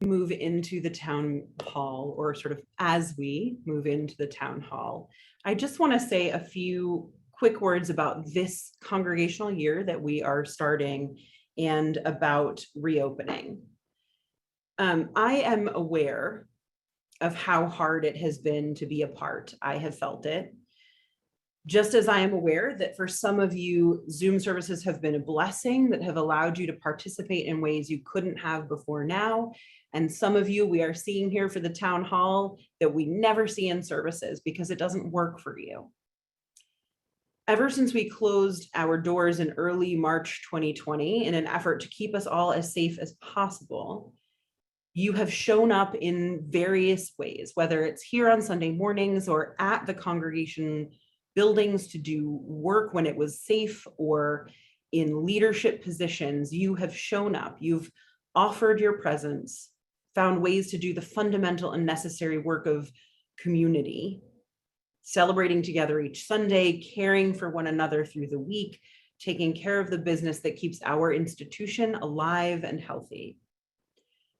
move into the town hall, or sort of as we move into the town hall, I just want to say a few quick words about this congregational year that we are starting and about reopening. I am aware of how hard it has been to be apart. I have felt it. Just as I am aware that for some of you, Zoom services have been a blessing that have allowed you to participate in ways you couldn't have before now. And some of you we are seeing here for the town hall that we never see in services because it doesn't work for you. Ever since we closed our doors in early March 2020 in an effort to keep us all as safe as possible, you have shown up in various ways, whether it's here on Sunday mornings or at the congregation buildings to do work when it was safe, or in leadership positions. You have shown up, you've offered your presence, found ways to do the fundamental and necessary work of community, celebrating together each Sunday, caring for one another through the week, taking care of the business that keeps our institution alive and healthy.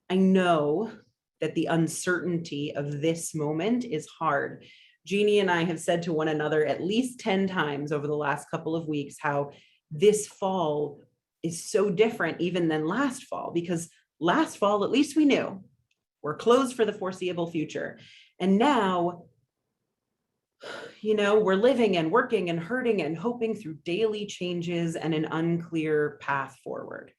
I know that the uncertainty of this moment is hard. Jeannie and I have said to one another at least 10 times over the last couple of weeks how this fall is so different even than last fall, because last fall, at least we knew we're closed for the foreseeable future. And now, we're living and working and hurting and hoping through daily changes and an unclear path forward.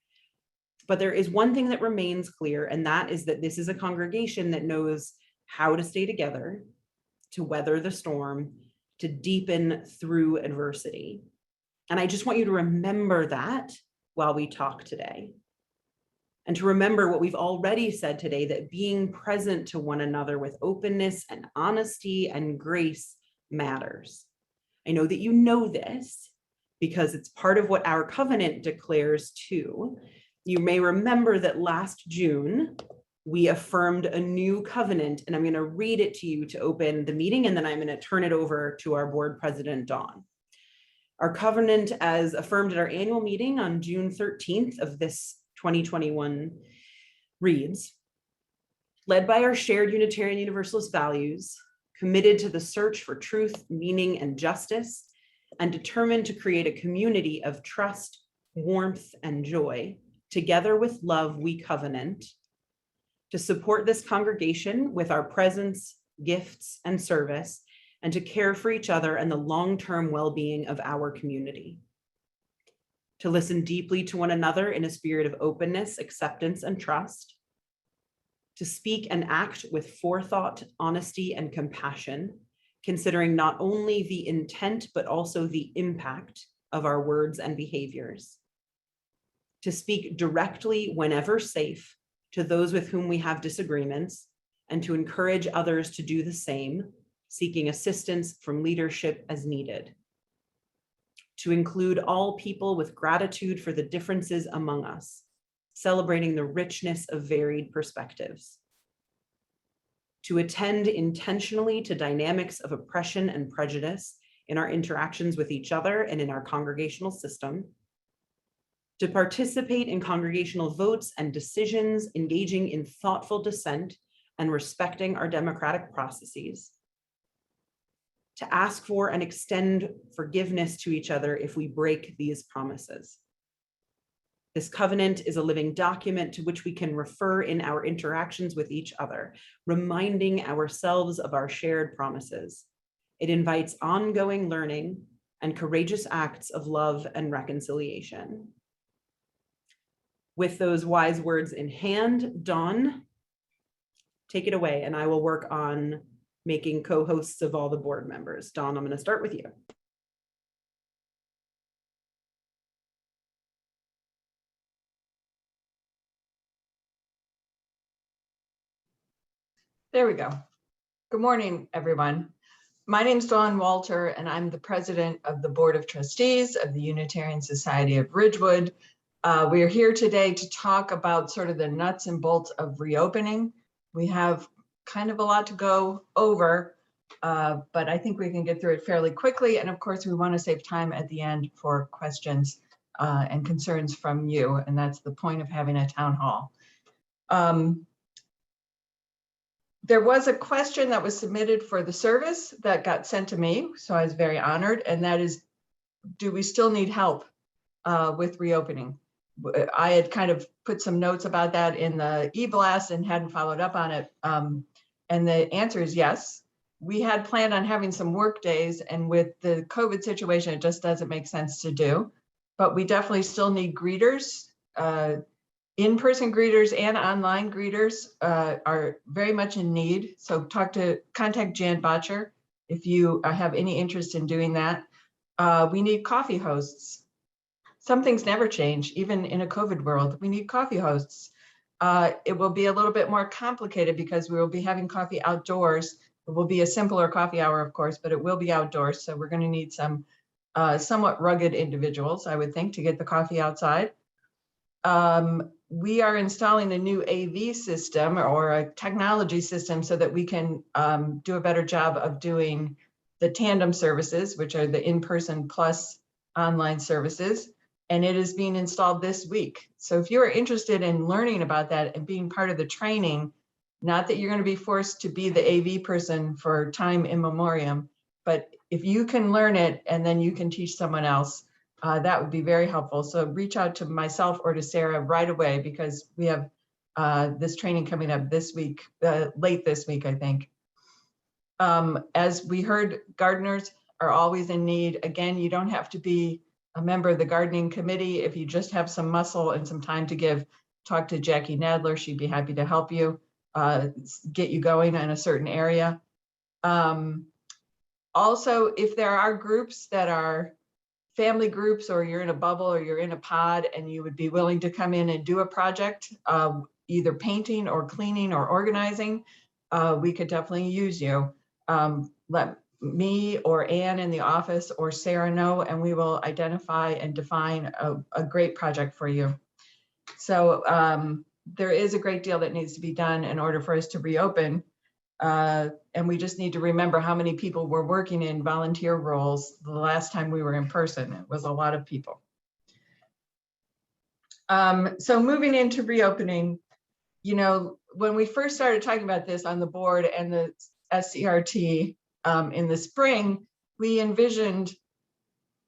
But there is one thing that remains clear, and that is that this is a congregation that knows how to stay together, to weather the storm, to deepen through adversity. And I just want you to remember that while we talk today. And to remember what we've already said today, that being present to one another with openness and honesty and grace matters. I know that you know this because it's part of what our covenant declares too. You may remember that last June, we affirmed a new covenant, and I'm going to read it to you to open the meeting, and then I'm going to turn it over to our board president, Dawn. Our covenant, as affirmed at our annual meeting on June 13th of this 2021, reads, led by our shared Unitarian Universalist values, committed to the search for truth, meaning, and justice, and determined to create a community of trust, warmth, and joy, together with love we covenant to support this congregation with our presence, gifts, and service, and to care for each other and the long-term well-being of our community. To listen deeply to one another in a spirit of openness, acceptance, and trust. To speak and act with forethought, honesty, and compassion, considering not only the intent, but also the impact of our words and behaviors. To speak directly whenever safe to those with whom we have disagreements, and to encourage others to do the same, seeking assistance from leadership as needed. To include all people with gratitude for the differences among us, celebrating the richness of varied perspectives. To attend intentionally to dynamics of oppression and prejudice in our interactions with each other and in our congregational system. To participate in congregational votes and decisions, engaging in thoughtful dissent and respecting our democratic processes. To ask for and extend forgiveness to each other if we break these promises. This covenant is a living document to which we can refer in our interactions with each other, reminding ourselves of our shared promises. It invites ongoing learning and courageous acts of love and reconciliation. With those wise words in hand, Dawn, take it away, and I will work on making co-hosts of all the board members. Dawn, I'm going to start with you. There we go. Good morning, everyone. My name is Dawn Walter, and I'm the president of the Board of Trustees of the Unitarian Society of Ridgewood. We are here today to talk about sort of the nuts and bolts of reopening. We have kind of a lot to go over, but I think we can get through it fairly quickly. And of course, we want to save time at the end for questions and concerns from you. And that's the point of having a town hall. There was a question that was submitted for the service that got sent to me, so I was very honored, and that is, do we still need help with reopening? I had kind of put some notes about that in the e-blast and hadn't followed up on it. And the answer is yes. We had planned on having some work days, and with the COVID situation, it just doesn't make sense to do. But we definitely still need greeters. In-person greeters and online greeters are very much in need. So contact Jan Botcher if you have any interest in doing that. We need coffee hosts. Some things never change, even in a COVID world. We need coffee hosts. It will be a little bit more complicated because we will be having coffee outdoors. It will be a simpler coffee hour, of course, but it will be outdoors. So we're going to need some somewhat rugged individuals, I would think, to get the coffee outside. We are installing a new AV system or a technology system so that we can do a better job of doing the tandem services, which are the in-person plus online services. And it is being installed this week. So if you are interested in learning about that and being part of the training, not that you're going to be forced to be the AV person for time immemorial, but if you can learn it and then you can teach someone else, that would be very helpful. So reach out to myself or to Sarah right away, because we have this training coming up this week, late this week, I think. As we heard, gardeners are always in need. Again, you don't have to be a member of the gardening committee. If you just have some muscle and some time to give, talk to Jackie Nadler. She'd be happy to help you get you going in a certain area. Also, if there are groups that are family groups, or you're in a bubble or you're in a pod and you would be willing to come in and do a project, either painting or cleaning or organizing, we could definitely use you. Let me or Ann in the office or Sarah know, and we will identify and define a great project for you. So there is a great deal that needs to be done in order for us to reopen. And we just need to remember how many people were working in volunteer roles the last time we were in person. It was a lot of people. So moving into reopening, you know, when we first started talking about this on the board and the SCRT in the spring, we envisioned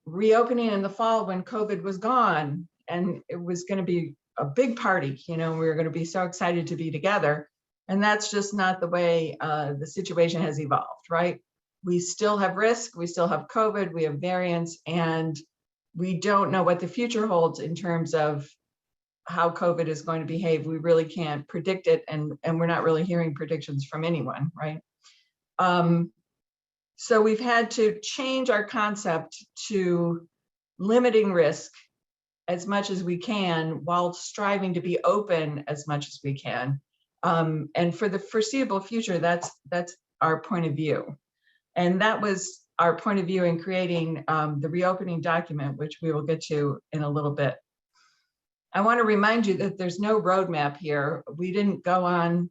reopening in the fall when COVID was gone, and it was going to be a big party. You know, we were going to be so excited to be together. And that's just not the way the situation has evolved, right? We still have risk, we still have COVID, we have variants, and we don't know what the future holds in terms of how COVID is going to behave. We really can't predict it, and we're not really hearing predictions from anyone, right? So we've had to change our concept to limiting risk as much as we can while striving to be open as much as we can. And for the foreseeable future, that's our point of view. And that was our point of view in creating the reopening document, which we will get to in a little bit. I want to remind you that there's no roadmap here. We didn't go on,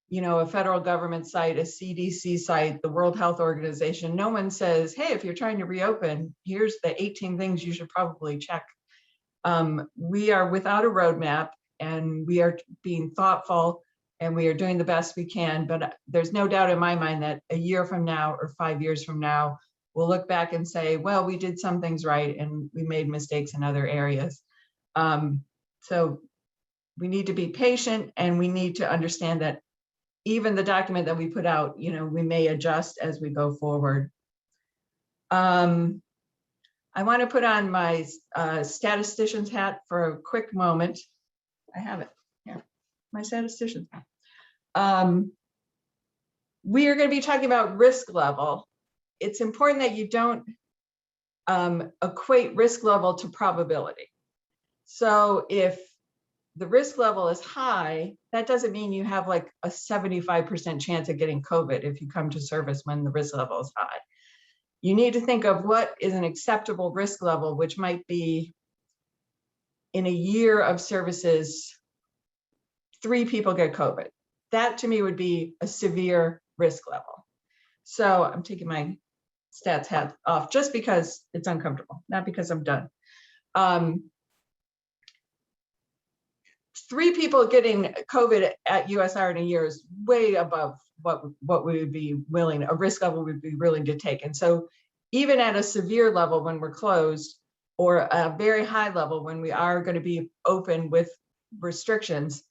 you know, a federal government site, a CDC site, the World Health Organization. No one says, hey, if you're trying to reopen, here's the 18 things you should probably check. We are without a roadmap, and we are being thoughtful, and we are doing the best we can. But there's no doubt in my mind that a year from now or 5 years from now, we'll look back and say, well, we did some things right and we made mistakes in other areas. So we need to be patient, and we need to understand that even the document that we put out, you know, we may adjust as we go forward. I want to put on my statistician's hat for a quick moment. I have it here, my statistician's hat. We are going to be talking about risk level. It's important that you don't equate risk level to probability. So if the risk level is high, that doesn't mean you have like a 75% chance of getting COVID if you come to service when the risk level is high. You need to think of what is an acceptable risk level, which might be in a year of services, 3 people get COVID. That to me would be a severe risk level. So I'm taking my stats hat off just because it's uncomfortable, not because I'm done. 3 people getting COVID at USR in a year is way above what we would be willing, a risk level we'd be willing to take. And so even at a severe level when we're closed, or a very high level when we are going to be open with restrictions,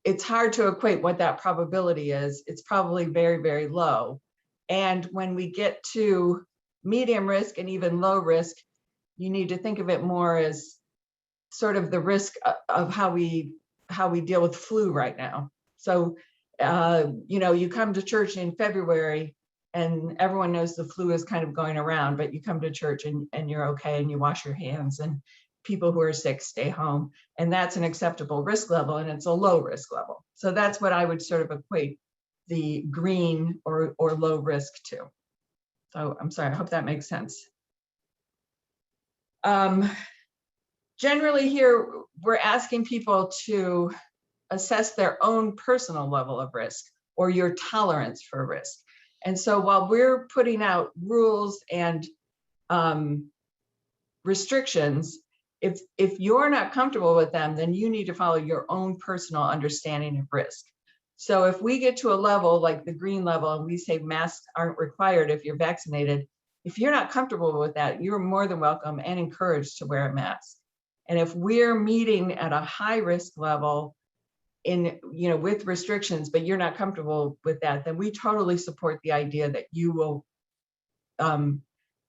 it's hard to equate what that probability is. It's probably very, very low. And when we get to medium risk and even low risk, you need to think of it more as sort of the risk of how we deal with flu right now. So, you know, you come to church in February and everyone knows the flu is kind of going around, but you come to church and you're okay and you wash your hands, and people who are sick stay home. And that's an acceptable risk level, and it's a low risk level. So that's what I would sort of equate the green or low risk to. So I'm sorry, I hope that makes sense. Generally here, we're asking people to assess their own personal level of risk or your tolerance for risk. And so while we're putting out rules and restrictions, if you're not comfortable with them, then you need to follow your own personal understanding of risk. So if we get to a level like the green level and we say masks aren't required if you're vaccinated, if you're not comfortable with that, you're more than welcome and encouraged to wear a mask. And if we're meeting at a high risk level in, you know, with restrictions, but you're not comfortable with that, then we totally support the idea that you will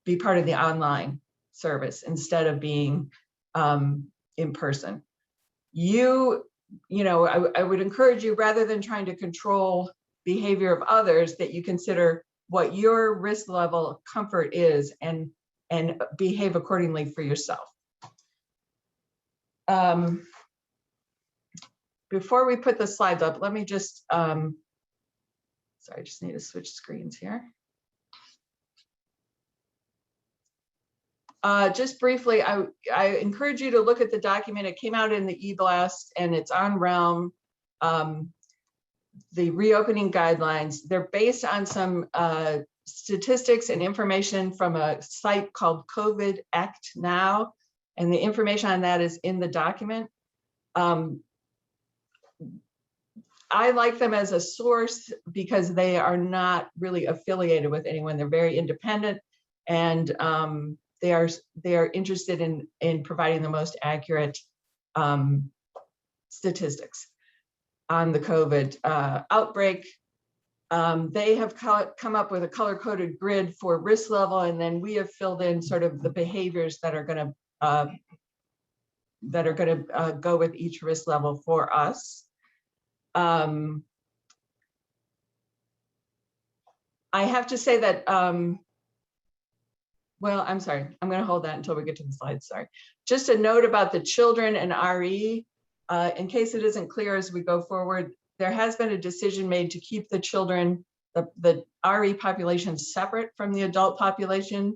be part of the online service instead of being in person. You know, I would encourage you, rather than trying to control behavior of others, that you consider what your risk level of comfort is and behave accordingly for yourself. Before we put the slides up, let me just, sorry, I just need to switch screens here. Just briefly, I encourage you to look at the document. It came out in the e-blast and it's on Realm. The reopening guidelines, they're based on some statistics and information from a site called COVID Act Now, and the information on that is in the document. I like them as a source because they are not really affiliated with anyone. They're very independent, and they are interested in providing the most accurate statistics on the COVID outbreak. They have come up with a color-coded grid for risk level, and then we have filled in sort of the behaviors that are going to go with each risk level for us. I have to say that, well, I'm sorry, I'm going to hold that until we get to the slides, sorry. Just a note about the children and RE, in case it isn't clear as we go forward, there has been a decision made to keep the children, the RE population separate from the adult population.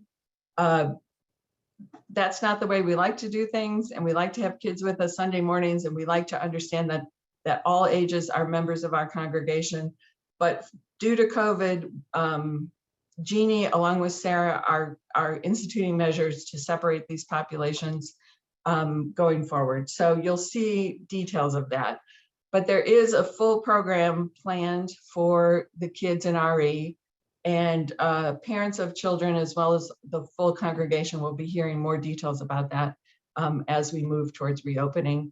That's not the way we like to do things, and we like to have kids with us Sunday mornings, and we like to understand that all ages are members of our congregation. But due to COVID, Jeannie, along with Sarah, are instituting measures to separate these populations going forward. So you'll see details of that. But there is a full program planned for the kids in RE, and parents of children as well as the full congregation will be hearing more details about that as we move towards reopening.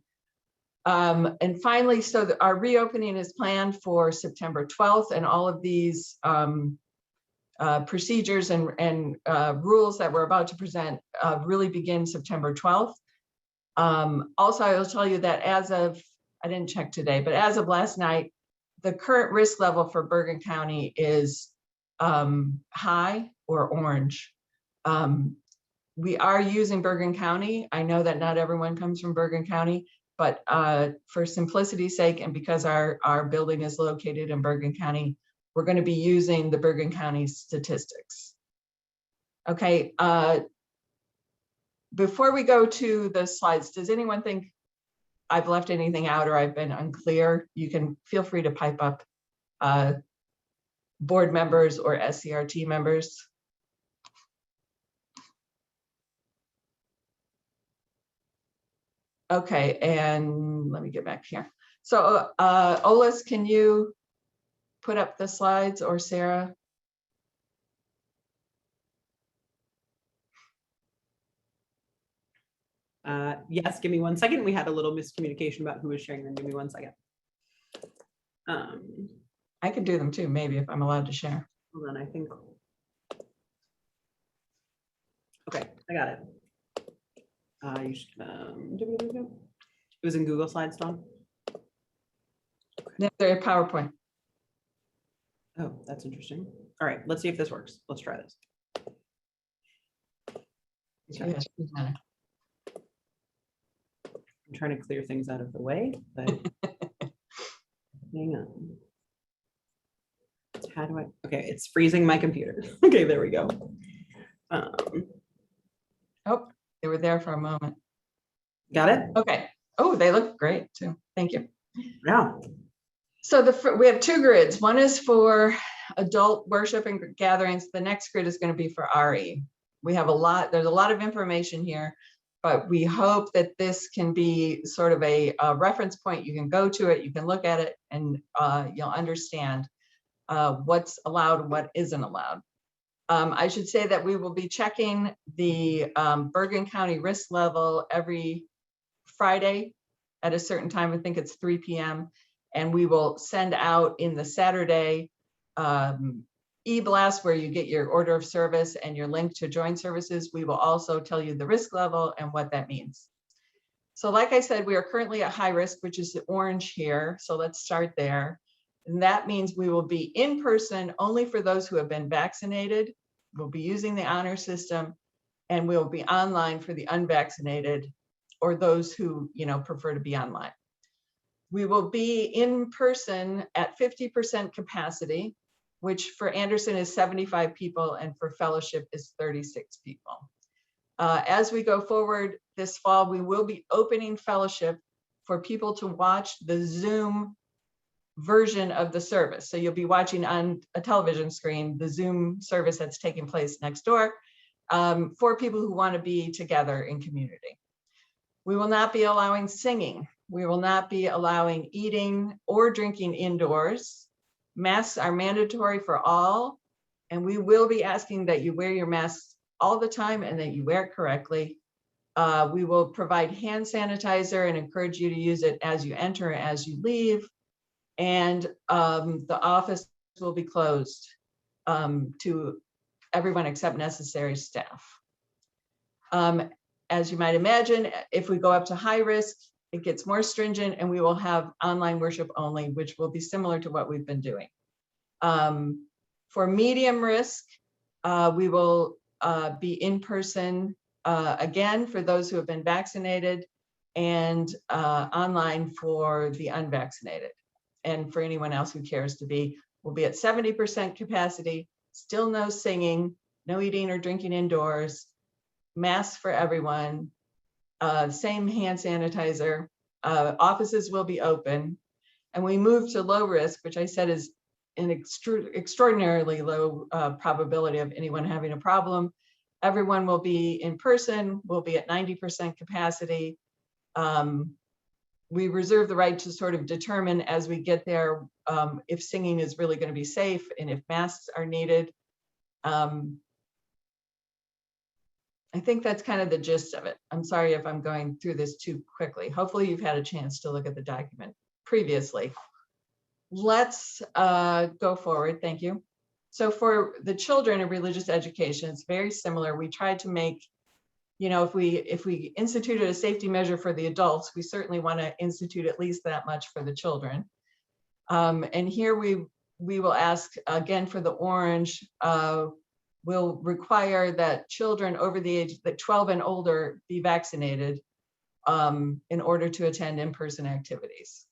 And finally, so our reopening is planned for September 12th, and all of these procedures and rules that we're about to present really begin September 12th. Also, I will tell you that as of, I didn't check today, but as of last night, the current risk level for Bergen County is high or orange. We are using Bergen County. I know that not everyone comes from Bergen County, but for simplicity's sake, and because our building is located in Bergen County, we're going to be using the Bergen County statistics. Okay, before we go to the slides, does anyone think I've left anything out or I've been unclear? You can feel free to pipe up, board members or SCRT members. Okay, and let me get back here. So Olis, can you put up the slides, or Sarah? Yes, give me 1 second. We had a little miscommunication about who was sharing them. Give me 1 second. I could do them too, maybe, if I'm allowed to share. Hold on, I think. Okay, I got it. You should, it was in Google Slides, Dawn. They're PowerPoint. Oh, that's interesting. All right, let's see if this works. Let's try this. Okay. Yes, it doesn't matter. I'm trying to clear things out of the way, but hang on. How do I? Okay, it's freezing my computer. Okay, there we go. Oh, they were there for a moment. Got it? Okay. Oh, they look great too. Thank you. Yeah. So we have 2 grids. One is for adult worship and gatherings. The next grid is going to be for RE. There's a lot of information here, but we hope that this can be sort of a reference point. You can go to it, you can look at it, and you'll understand what's allowed and what isn't allowed. I should say that we will be checking the Bergen County risk level every Friday at a certain time. I think it's 3 p.m. And we will send out in the Saturday e-blast where you get your order of service and your link to join services. We will also tell you the risk level and what that means. So like I said, we are currently at high risk, which is the orange here. So let's start there. And that means we will be in person only for those who have been vaccinated. We'll be using the honor system, and we'll be online for the unvaccinated or those who, prefer to be online. We will be in person at 50% capacity, which for Anderson is 75 people and for fellowship is 36 people. As we go forward this fall, we will be opening fellowship for people to watch the Zoom version of the service. So you'll be watching on a television screen the Zoom service that's taking place next door for people who want to be together in community. We will not be allowing singing. We will not be allowing eating or drinking indoors. Masks are mandatory for all, and we will be asking that you wear your masks all the time and that you wear it correctly. We will provide hand sanitizer and encourage you to use it as you enter, as you leave. And the office will be closed to everyone except necessary staff. As you might imagine, if we go up to high risk, it gets more stringent, and we will have online worship only, which will be similar to what we've been doing. For medium risk, we will be in person again for those who have been vaccinated, and online for the unvaccinated. And for anyone else who cares to be, we'll be at 70% capacity, still no singing, no eating or drinking indoors, masks for everyone, same hand sanitizer, offices will be open, and we move to low risk, which I said is an extraordinarily low probability of anyone having a problem. Everyone will be in person, we'll be at 90% capacity. We reserve the right to sort of determine as we get there if singing is really going to be safe and if masks are needed. I think that's kind of the gist of it. I'm sorry if I'm going through this too quickly. Hopefully you've had a chance to look at the document previously. Let's go forward. Thank you. So for the children in religious education, it's very similar. We tried to make, if we instituted a safety measure for the adults, we certainly want to institute at least that much for the children. And here we will ask again for the orange, will require that children over the age that 12 and older be vaccinated in order to attend in-person activities.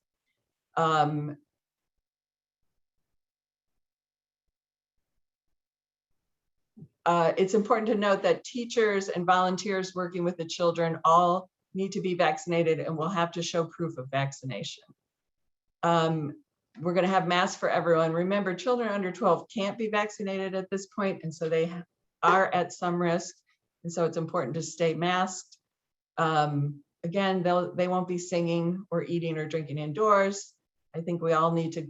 It's important to note that teachers and volunteers working with the children all need to be vaccinated and will have to show proof of vaccination. We're going to have masks for everyone. Remember, children under 12 can't be vaccinated at this point, and so they are at some risk. And so it's important to stay masked. Again, they won't be singing or eating or drinking indoors. I think we all need to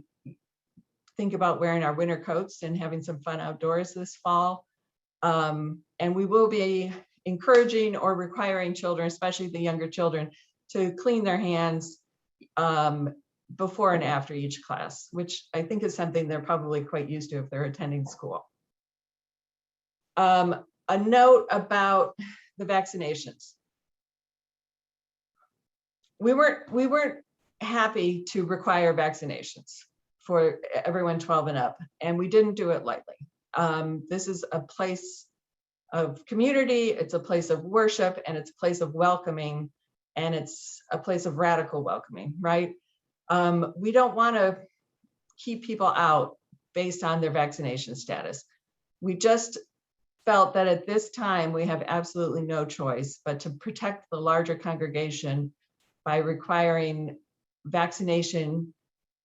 think about wearing our winter coats and having some fun outdoors this fall. And we will be encouraging or requiring children, especially the younger children, to clean their hands before and after each class, which I think is something they're probably quite used to if they're attending school. A note about the vaccinations. We weren't happy to require vaccinations for everyone 12 and up, and we didn't do it lightly. This is a place of community, it's a place of worship, and it's a place of welcoming, and it's a place of radical welcoming, right? We don't want to keep people out based on their vaccination status. We just felt that at this time we have absolutely no choice but to protect the larger congregation by requiring vaccination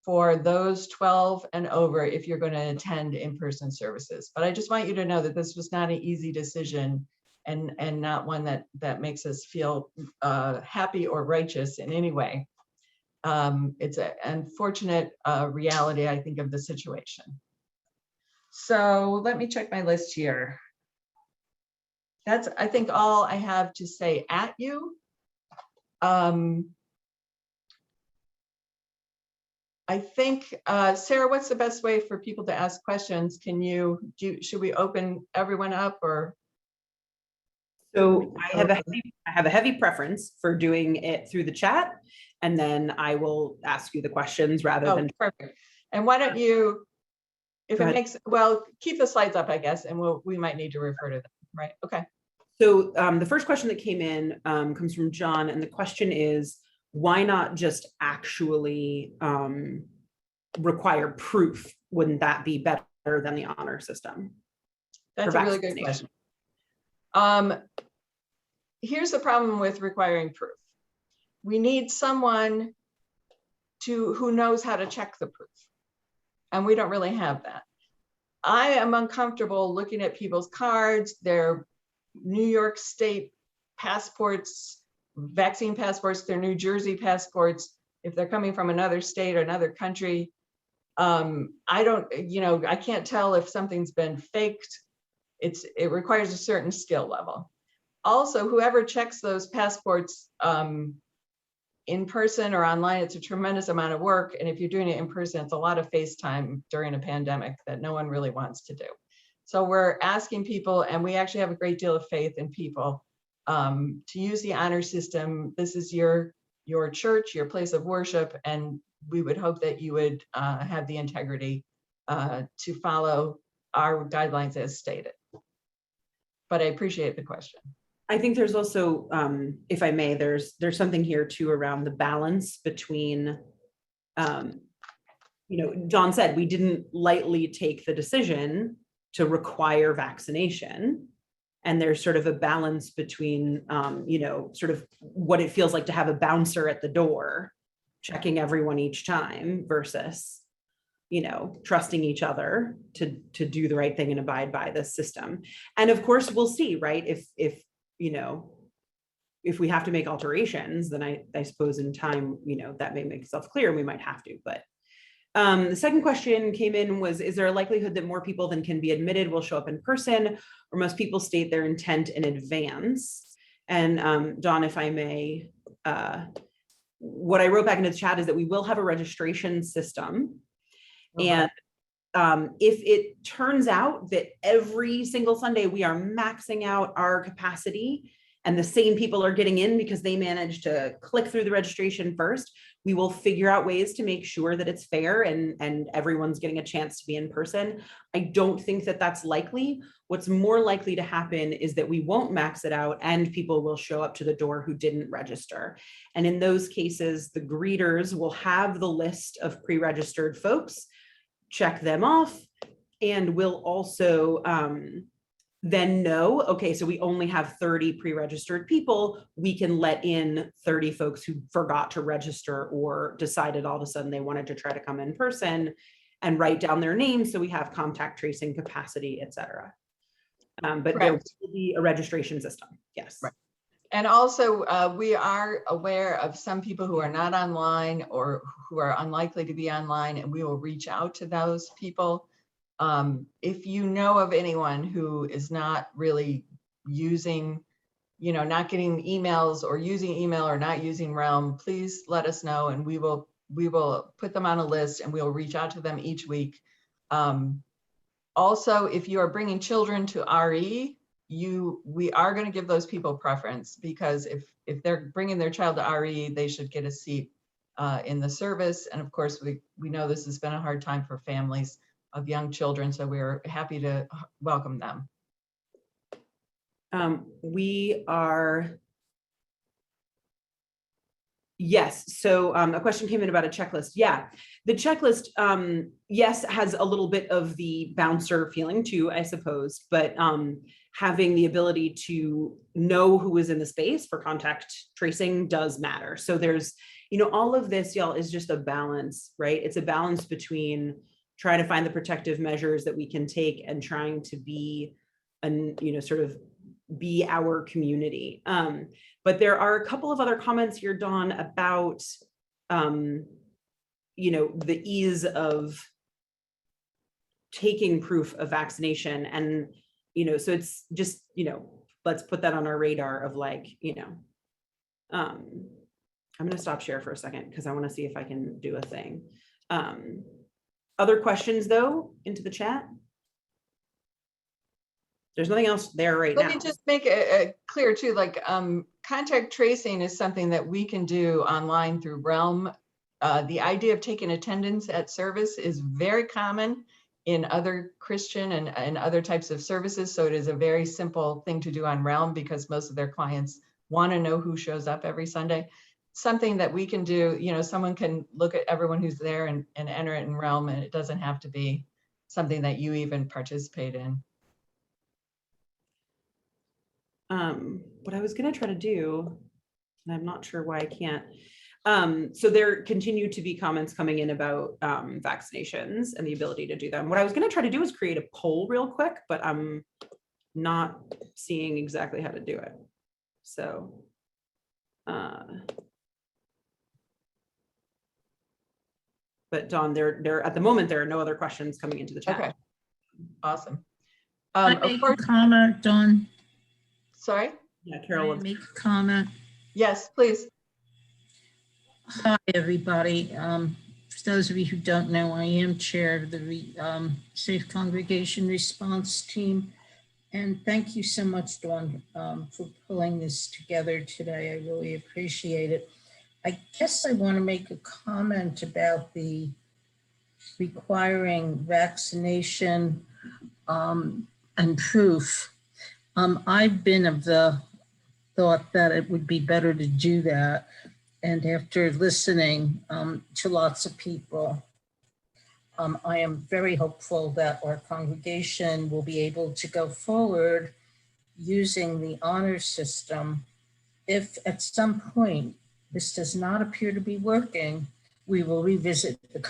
for those 12 and over if you're going to attend in-person services. But I just want you to know that this was not an easy decision, and not one that makes us feel happy or righteous in any way. It's an unfortunate reality, I think, of the situation. So let me check my list here. That's, I think, all I have to say at you. I think, Sarah, what's the best way for people to ask questions? Should we open everyone up, or? So I have a heavy preference for doing it through the chat, and then I will ask you the questions rather than. Perfect. And why don't you, if it makes, well, keep the slides up, I guess, and we might need to refer to them, right? Okay. So the first question that came in comes from John, and the question is, why not just actually require proof? Wouldn't that be better than the honor system? That's a really good question. Here's the problem with requiring proof. We need someone who knows how to check the proof, and we don't really have that. I am uncomfortable looking at people's cards, their New York State passports, vaccine passports, their New Jersey passports, if they're coming from another state or another country. I can't tell if something's been faked. It requires a certain skill level. Also, whoever checks those passports in person or online, it's a tremendous amount of work. And if you're doing it in person, it's a lot of FaceTime during a pandemic that no one really wants to do. So we're asking people, and we actually have a great deal of faith in people, to use the honor system. This is your church, your place of worship, and we would hope that you would have the integrity to follow our guidelines as stated. But I appreciate the question. I think there's also, if I may, there's something here too around the balance between, John said we didn't lightly take the decision to require vaccination. And there's sort of a balance between, sort of what it feels like to have a bouncer at the door, checking everyone each time versus, trusting each other to do the right thing and abide by the system. And of course, we'll see, right? If we have to make alterations, then I suppose in time, that may make itself clear, and we might have to. But the second question came in was, is there a likelihood that more people than can be admitted will show up in person, or must people state their intent in advance? And Don, if I may, what I wrote back into the chat is that we will have a registration system. Okay. And if it turns out that every single Sunday we are maxing out our capacity and the same people are getting in because they managed to click through the registration first, we will figure out ways to make sure that it's fair and everyone's getting a chance to be in person. I don't think that that's likely. What's more likely to happen is that we won't max it out and people will show up to the door who didn't register. And in those cases, the greeters will have the list of pre-registered folks, check them off, and we'll also then know, okay, so we only have 30 pre-registered people. We can let in 30 folks who forgot to register or decided all of a sudden they wanted to try to come in person, and write down their names so we have contact tracing capacity, et cetera. But Correct. There will be a registration system, yes. Right. And also, we are aware of some people who are not online or who are unlikely to be online, and we will reach out to those people. If you know of anyone who is not really using, not getting emails or using email or not using Realm, please let us know, and we will put them on a list and we'll reach out to them each week. Also, if you are bringing children to RE, we are going to give those people preference, because if they're bringing their child to RE, they should get a seat in the service. And of course, we know this has been a hard time for families of young children, so we're happy to welcome them. Yes, so a question came in about a checklist. Yeah, the checklist, yes, has a little bit of the bouncer feeling too, I suppose, but having the ability to know who is in the space for contact tracing does matter. So there's, all of this, y'all, is just a balance, right? It's a balance between trying to find the protective measures that we can take and trying to be, sort of be our community. But there are a couple of other comments here, Dawn, about, the ease of taking proof of vaccination. And, so it's just, let's put that on our radar of like, I'm going to stop share for a second because I want to see if I can do a thing. Other questions though, into the chat? There's nothing else there right now. Let me just make it clear too, like contact tracing is something that we can do online through Realm. The idea of taking attendance at service is very common in other Christian and other types of services. So it is a very simple thing to do on Realm because most of their clients want to know who shows up every Sunday. Something that we can do, someone can look at everyone who's there and enter it in Realm, and it doesn't have to be something that you even participate in. What I was going to try to do, and I'm not sure why I can't. So there continue to be comments coming in about vaccinations and the ability to do them. What I was going to try to do is create a poll real quick, but I'm not seeing exactly how to do it. So, but Dawn, there at the moment there are no other questions coming into the chat. Okay, awesome. I make a comment, Dawn. Sorry? Yeah, Carol. Make a comment. Yes, please. Hi, everybody. For those of you who don't know, I am chair of the Safe Congregation Response Team. And thank you so much, Dawn, for pulling this together today. I really appreciate it. I guess I want to make a comment about the requiring vaccination and proof. I've been of the thought that it would be better to do that. And after listening to lots of people, I am very hopeful that our congregation will be able to go forward using the honor system. If at some point this does not appear to be working, we will revisit the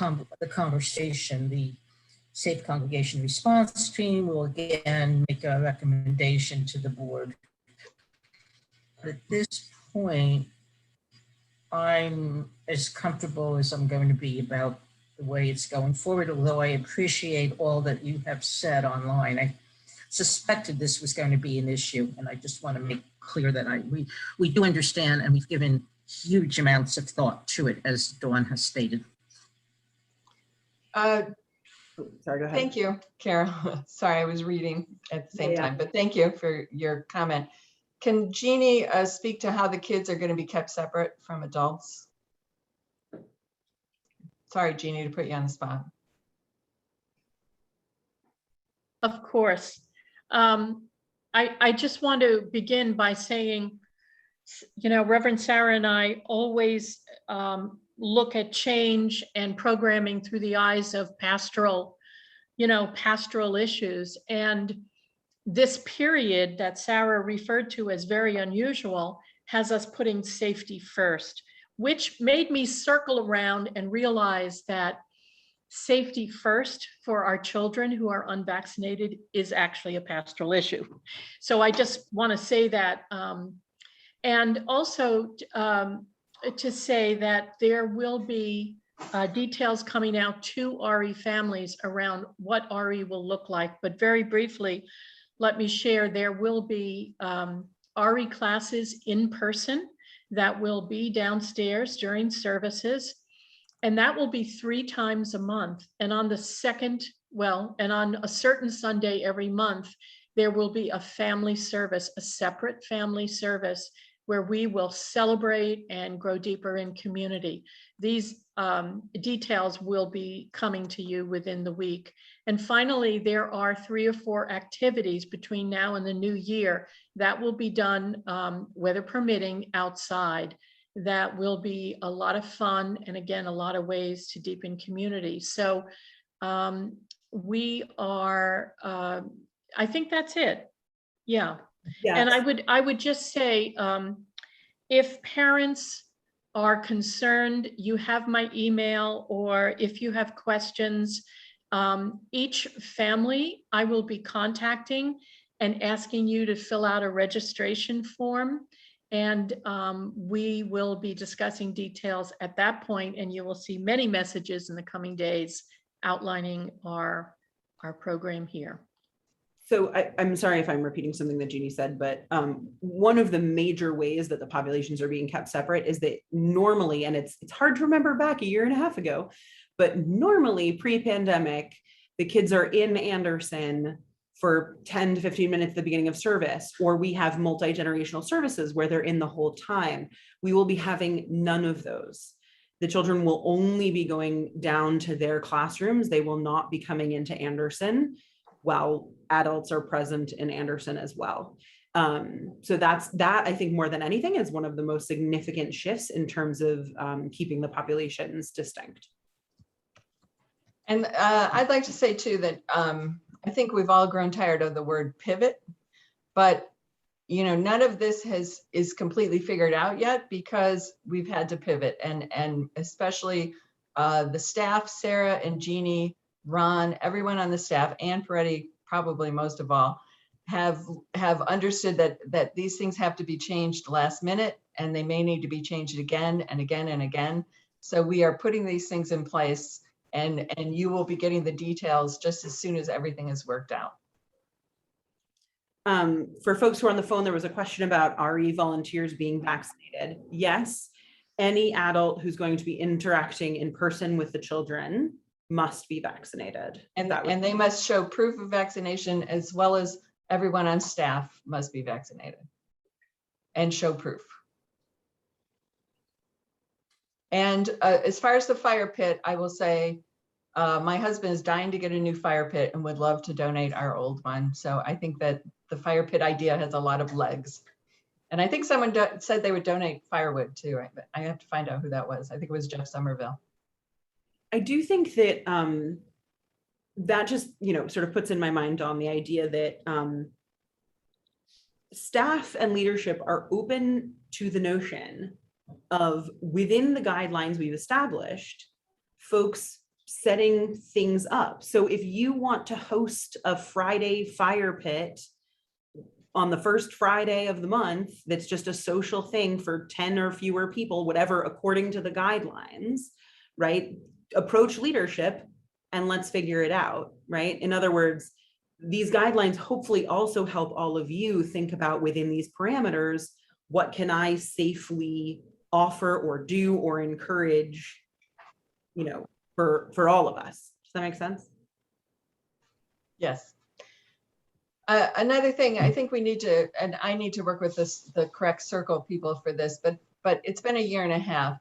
conversation. The Safe Congregation Response Team will again make a recommendation to the board. But at this point, I'm as comfortable as I'm going to be about the way it's going forward, although I appreciate all that you have said online. I suspected this was going to be an issue, and I just want to make clear that we do understand, and we've given huge amounts of thought to it, as Dawn has stated. Sorry, go ahead. Thank you, Carol. Sorry, I was reading at the same time, but thank you for your comment. Can Jeannie speak to how the kids are going to be kept separate from adults? Sorry, Jeannie, to put you on the spot. Of course. I just want to begin by saying, Reverend Sarah and I always look at change and programming through the eyes of pastoral issues. And this period that Sarah referred to as very unusual has us putting safety first, which made me circle around and realize that safety first for our children who are unvaccinated is actually a pastoral issue. So I just want to say that And also to say that there will be details coming out to RE families around what RE will look like. But very briefly, let me share, there will be RE classes in person that will be downstairs during services. And that will be 3 times a month. And on the second, and on a certain Sunday every month, there will be a family service, a separate family service where we will celebrate and grow deeper in community. These details will be coming to you within the week. And finally, there are 3 or 4 activities between now and the new year that will be done, weather permitting, outside. That will be a lot of fun, and again, a lot of ways to deepen community. So we are, I think that's it. Yeah. Yes. And I would just say, if parents are concerned, you have my email, or if you have questions, each family I will be contacting and asking you to fill out a registration form. And we will be discussing details at that point, and you will see many messages in the coming days outlining our program here. So I'm sorry if I'm repeating something that Jeannie said, but one of the major ways that the populations are being kept separate is that normally, and it's hard to remember back a year and a half ago, but normally pre-pandemic, the kids are in Anderson for 10 to 15 minutes at the beginning of service, or we have multi-generational services where they're in the whole time. We will be having none of those. The children will only be going down to their classrooms. They will not be coming into Anderson while adults are present in Anderson as well. So that I think more than anything is one of the most significant shifts in terms of keeping the populations distinct. And I'd like to say too that I think we've all grown tired of the word pivot, but none of this is completely figured out yet because we've had to pivot, and especially the staff, Sarah and Jeannie, Ron, everyone on the staff, Ann Peretti, probably most of all, have understood that these things have to be changed last minute, and they may need to be changed again and again and again. So we are putting these things in place, and you will be getting the details just as soon as everything is worked out. For folks who are on the phone, there was a question about RE volunteers being vaccinated. Yes, any adult who's going to be interacting in person with the children must be vaccinated. And they must show proof of vaccination, as well as everyone on staff must be vaccinated and show proof. And as far as the fire pit, I will say, my husband is dying to get a new fire pit and would love to donate our old one. So I think that the fire pit idea has a lot of legs. And I think someone said they would donate firewood too, right? But I have to find out who that was. I think it was Jeff Somerville. I do think that that just, sort of puts in my mind on the idea that staff and leadership are open to the notion of, within the guidelines we've established, folks setting things up. So if you want to host a Friday fire pit on the first Friday of the month, that's just a social thing for 10 or fewer people, whatever, according to the guidelines, right? Approach leadership and let's figure it out, right? In other words, these guidelines hopefully also help all of you think about, within these parameters, what can I safely offer or do or encourage, for all of us. Does that make sense? Yes. Another thing, I think we need to, and I need to work with the correct circle people for this, but it's been a year and a half.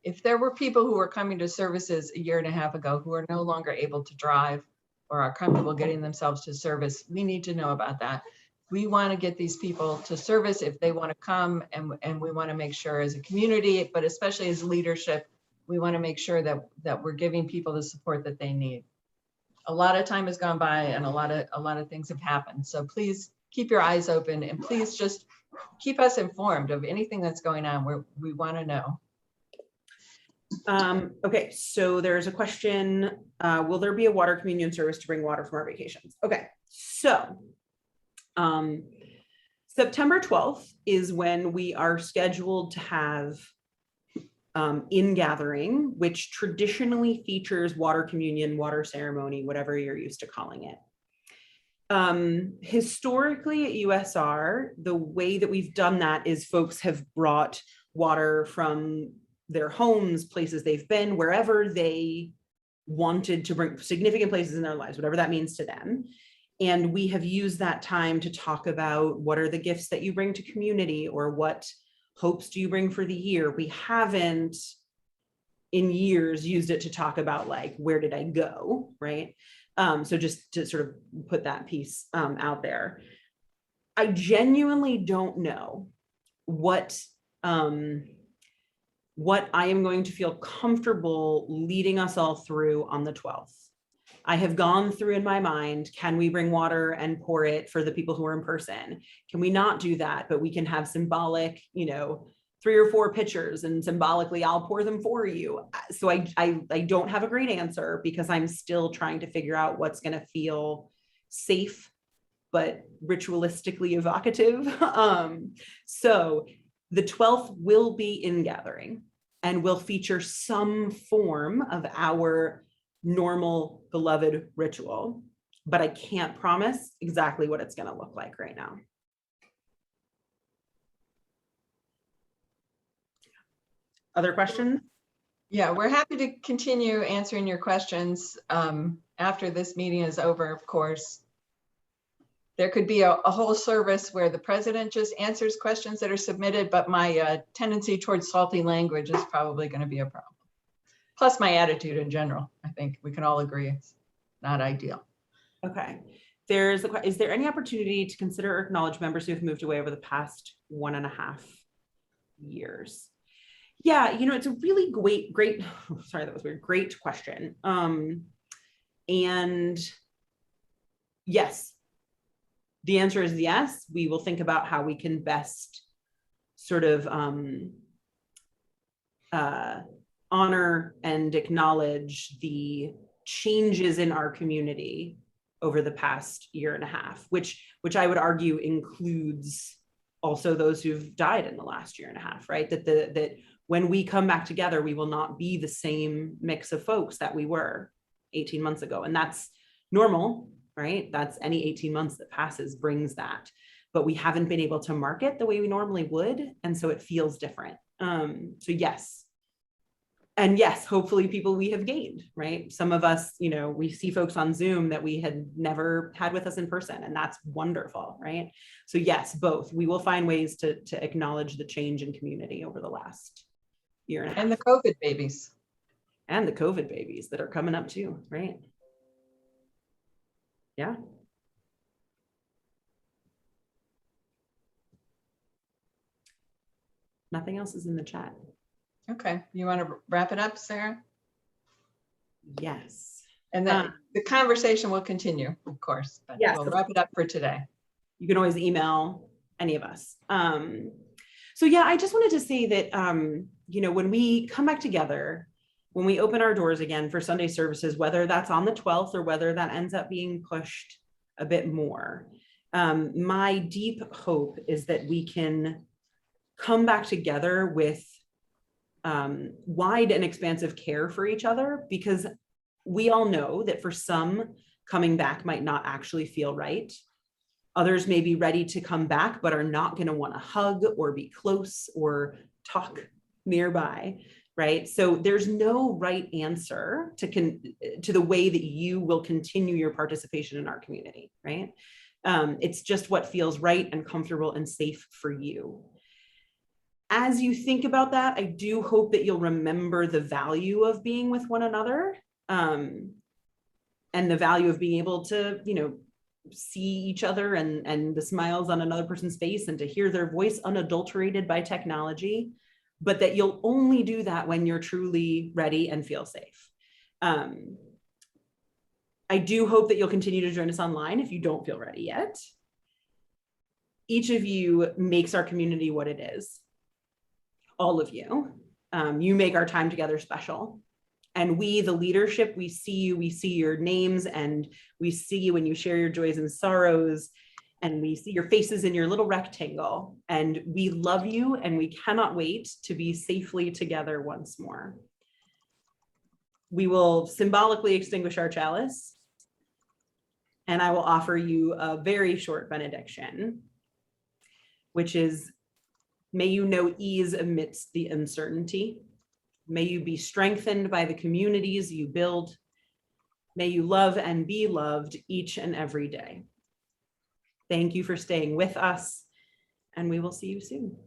If there were people who were coming to services a year and a half ago who are no longer able to drive or are comfortable getting themselves to service, we need to know about that. We want to get these people to service if they want to come, and we want to make sure as a community, but especially as leadership, we want to make sure that we're giving people the support that they need. A lot of time has gone by and a lot of things have happened. So please keep your eyes open, and please just keep us informed of anything that's going on. We want to know. Okay, so there's a question, will there be a water communion service to bring water from our vacations? Okay, so September 12th is when we are scheduled to have in-gathering, which traditionally features water communion, water ceremony, whatever you're used to calling it. Historically at USR, the way that we've done that is folks have brought water from their homes, places they've been, wherever they wanted to bring, significant places in their lives, whatever that means to them. And we have used that time to talk about what are the gifts that you bring to community, or what hopes do you bring for the year. We haven't in years used it to talk about like, where did I go, right? So just to sort of put that piece out there. I genuinely don't know what I am going to feel comfortable leading us all through on the 12th. I have gone through in my mind, can we bring water and pour it for the people who are in person? Can we not do that? But we can have symbolic, 3 or 4 pitchers, and symbolically I'll pour them for you. So I don't have a great answer, because I'm still trying to figure out what's going to feel safe, but ritualistically evocative. So the 12th will be in gathering and will feature some form of our normal beloved ritual, but I can't promise exactly what it's going to look like right now. Other questions? Yeah, we're happy to continue answering your questions after this meeting is over, of course. There could be a whole service where the president just answers questions that are submitted, but my tendency towards salty language is probably going to be a problem. Plus my attitude in general. I think we can all agree it's not ideal. Okay. Is there any opportunity to consider or acknowledge members who have moved away over the past 1.5 years? Yeah, it's a really great, sorry, that was weird, great question. And yes, the answer is yes. We will think about how we can best sort of honor and acknowledge the changes in our community over the past 1.5 years, which I would argue includes also those who've died in the last 1.5 years, right? That when we come back together, we will not be the same mix of folks that we were 18 months ago. And that's normal, right? That's any 18 months that passes brings that, but we haven't been able to mark it the way we normally would. And so it feels different. So yes. And yes, hopefully people we have gained, right? Some of us, we see folks on Zoom that we had never had with us in person, and that's wonderful, right? So yes, both. We will find ways to acknowledge the change in community over the last 1.5 years. And the COVID babies. And the COVID babies that are coming up too, right? Yeah. Nothing else is in the chat. Okay, you want to wrap it up, Sarah? Yes. And then the conversation will continue, of course, but yes, we'll wrap it up for today. You can always email any of us. So yeah, I just wanted to say that, when we come back together, when we open our doors again for Sunday services, whether that's on the 12th or whether that ends up being pushed a bit more, my deep hope is that we can come back together with wide and expansive care for each other, because we all know that for some, coming back might not actually feel right. Others may be ready to come back, but are not going to want to hug or be close or talk nearby, right? So there's no right answer to the way that you will continue your participation in our community, right? It's just what feels right and comfortable and safe for you. As you think about that, I do hope that you'll remember the value of being with one another, and the value of being able to, see each other and the smiles on another person's face and to hear their voice unadulterated by technology, but that you'll only do that when you're truly ready and feel safe. I do hope that you'll continue to join us online if you don't feel ready yet. Each of you makes our community what it is. All of you. You make our time together special. And we, the leadership, we see you, we see your names, and we see you when you share your joys and sorrows. And we see your faces in your little rectangle, and we love you, and we cannot wait to be safely together once more. We will symbolically extinguish our chalice, and I will offer you a very short benediction, which is, may you know ease amidst the uncertainty. May you be strengthened by the communities you build. May you love and be loved each and every day. Thank you for staying with us, and we will see you soon.